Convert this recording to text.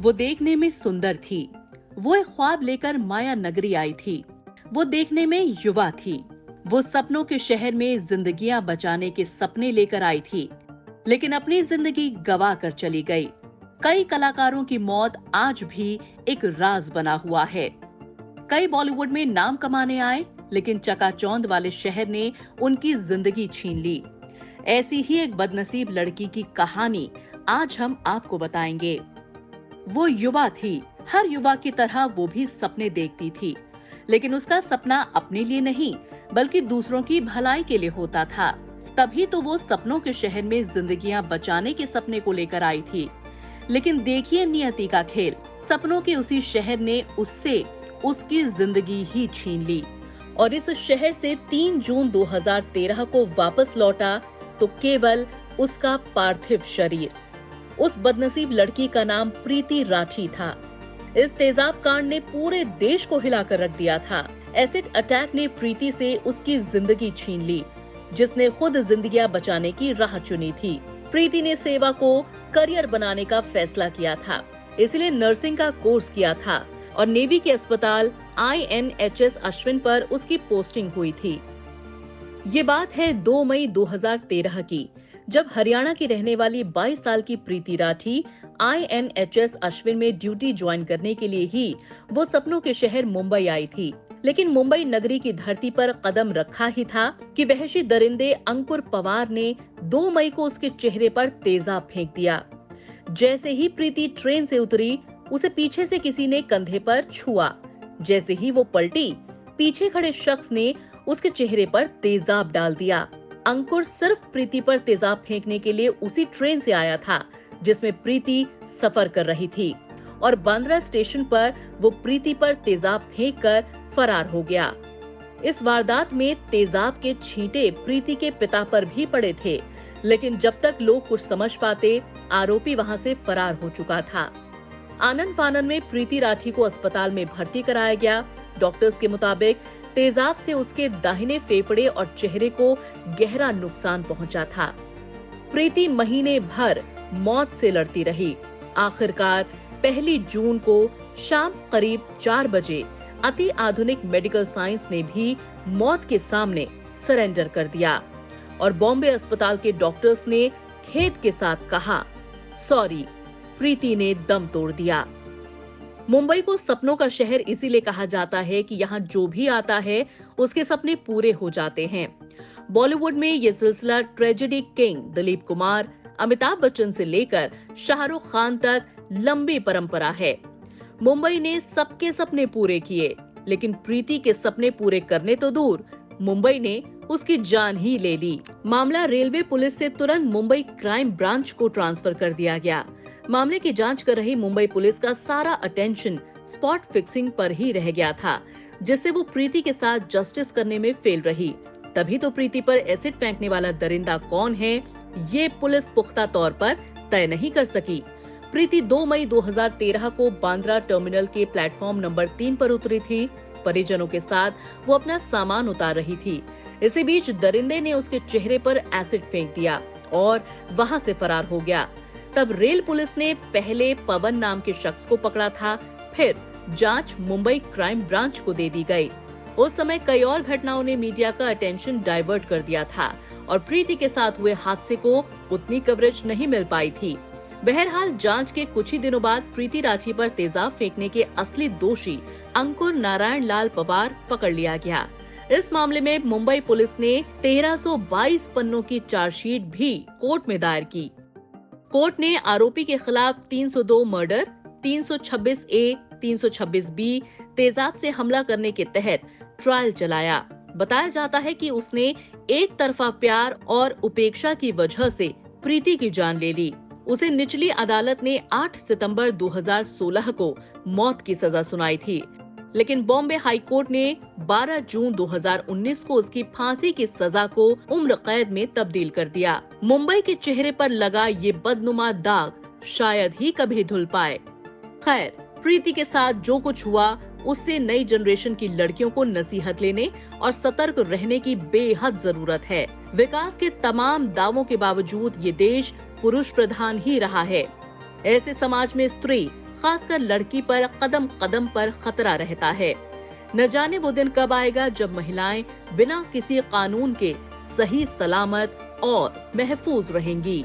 वो देखने में सुंदर थी। वो एक ख्वाब लेकर माया नगरी आई थी। वो देखने में युवा थी। वो सपनों के शहर में जिंदगियां बचाने के सपने लेकर आई थी, लेकिन अपनी जिंदगी गवा कर चली गई। कई कलाकारों की मौत आज भी एक राज बना हुआ है। कई बॉलीवुड में नाम कमाने आए, लेकिन चकाचौंध वाले शहर ने उनकी जिंदगी छीन ली। ऐसी ही एक बदनसीब लड़की की कहानी आज हम आपको बताएंगे। वो युवा थी। हर युवा की तरह वो भी सपने देखती थी, लेकिन उसका सपना अपने लिए नहीं, बल्कि दूसरों की भलाई के लिए होता था। तभी तो वो सपनों के शहर में जिंदगियां बचाने के सपने को लेकर आई थी। लेकिन देखिए नियति का खेल। सपनों के उसी शहर ने उससे उसकी जिंदगी ही छीन ली और इस शहर से 3 जून 2013 को वापस लौटा तो केवल उसका पार्थिव शरीर। उस बदनसीब लड़की का नाम प्रीति राठी था। इस तेजाब कांड ने पूरे देश को हिलाकर रख दिया था। एसिड अटैक ने प्रीति से उसकी जिंदगी छीन ली, जिसने खुद जिंदगियां बचाने की राह चुनी थी। प्रीति ने सेवा को करियर बनाने का फैसला किया था, इसलिए नर्सिंग का कोर्स किया था और नेवी के अस्पताल INHS अश्विन पर उसकी पोस्टिंग हुई थी। ये बात है 2 मई 2013 की, जब हरियाणा की रहने वाली 22 साल की प्रीति राठी INHS अश्विन में ड्यूटी ज्वाइन करने के लिए ही वो सपनों के शहर मुंबई आई थी। लेकिन मुंबई नगरी की धरती पर कदम रखा ही था कि वहशी दरिंदे अंकुर पवार ने 2 मई को उसके चेहरे पर तेजाब फेंक दिया। जैसे ही प्रीति ट्रेन से उतरी, उसे पीछे से किसी ने कंधे पर छुआ। जैसे ही वो पलटी, पीछे खड़े शख्स ने उसके चेहरे पर तेजाब डाल दिया। अंकुर सिर्फ प्रीति पर तेजाब फेंकने के लिए उसी ट्रेन से आया था जिसमें प्रीति सफर कर रही थी और बांद्रा स्टेशन पर वो प्रीति पर तेजाब फेंककर फरार हो गया। इस वारदात में तेजाब के छींटे प्रीति के पिता पर भी पड़े थे, लेकिन जब तक लोग कुछ समझ पाते, आरोपी वहां से फरार हो चुका था। आनन फानन में प्रीति राठी को अस्पताल में भर्ती कराया गया। डॉक्टर्स के मुताबिक तेजाब से उसके दाहिने फेफड़े और चेहरे को गहरा नुकसान पहुंचा था। प्रीति महीने भर मौत से लड़ती रही। आखिरकार 1 जून को शाम करीब 4 बजे अति आधुनिक मेडिकल साइंस ने भी मौत के सामने सरेंडर कर दिया और बॉम्बे अस्पताल के डॉक्टर्स ने खेद के साथ कहा, सॉरी, प्रीति ने दम तोड़ दिया। मुंबई को सपनों का शहर इसीलिए कहा जाता है कि यहाँ जो भी आता है उसके सपने पूरे हो जाते हैं। बॉलीवुड में ये सिलसिला ट्रेजेडी किंग दिलीप कुमार, अमिताभ बच्चन से लेकर शाहरुख खान तक लंबी परंपरा है। मुंबई ने सबके सपने पूरे किए, लेकिन प्रीति के सपने पूरे करने तो दूर, मुंबई ने उसकी जान ही ले ली। मामला रेलवे पुलिस से तुरंत मुंबई क्राइम ब्रांच को ट्रांसफर कर दिया गया। मामले की जांच कर रही मुंबई पुलिस का सारा अटेंशन स्पॉट फिक्सिंग पर ही रह गया था, जिससे वो प्रीति के साथ जस्टिस करने में फेल रही। तभी तो प्रीति पर एसिड फेंकने वाला दरिंदा कौन है, ये पुलिस पुख्ता तौर पर तय नहीं कर सकी। प्रीति 2 मई 2013 को बांद्रा टर्मिनल के प्लेटफॉर्म नंबर 3 पर उतरी थी। परिजनों के साथ वो अपना सामान उतार रही थी। इसी बीच दरिंदे ने उसके चेहरे पर एसिड फेंक दिया और वहां से फरार हो गया। तब रेल पुलिस ने पहले पवन नाम के शख्स को पकड़ा था, फिर जांच मुंबई क्राइम ब्रांच को दे दी गई। उस समय कई और घटनाओं ने मीडिया का अटेंशन डाइवर्ट कर दिया था और प्रीति के साथ हुए हादसे को उतनी कवरेज नहीं मिल पाई थी। बहरहाल जांच के कुछ ही दिनों बाद प्रीति राठी पर तेजाब फेंकने के असली दोषी अंकुर नारायण लाल पवार पकड़ लिया गया। इस मामले में मुंबई पुलिस ने 1322 पन्नों की चार्जशीट भी कोर्ट में दायर की। कोर्ट ने आरोपी के खिलाफ 302 मर्डर, 326A, 326B तेजाब से हमला करने के तहत ट्रायल चलाया। बताया जाता है कि उसने एक तरफा प्यार और उपेक्षा की वजह से प्रीति की जान ले ली। उसे निचली अदालत ने 8 सितंबर 2016 को मौत की सजा सुनाई थी, लेकिन बॉम्बे हाई कोर्ट ने 12 जून 2019 को उसकी फांसी की सजा को उम्र कैद में तब्दील कर दिया। मुंबई के चेहरे पर लगा ये बदनुमा दाग शायद ही कभी धुल पाए। खैर, प्रीति के साथ जो कुछ हुआ उससे नई जनरेशन की लड़कियों को नसीहत लेने और सतर्क रहने की बेहद जरूरत है। विकास के तमाम दावों के बावजूद ये देश पुरुष प्रधान ही रहा है। ऐसे समाज में स्त्री, खासकर लड़की पर कदम कदम पर खतरा रहता है। न जाने वो दिन कब आएगा जब महिलाएं बिना किसी कानून के सही सलामत और महफूज रहेंगी।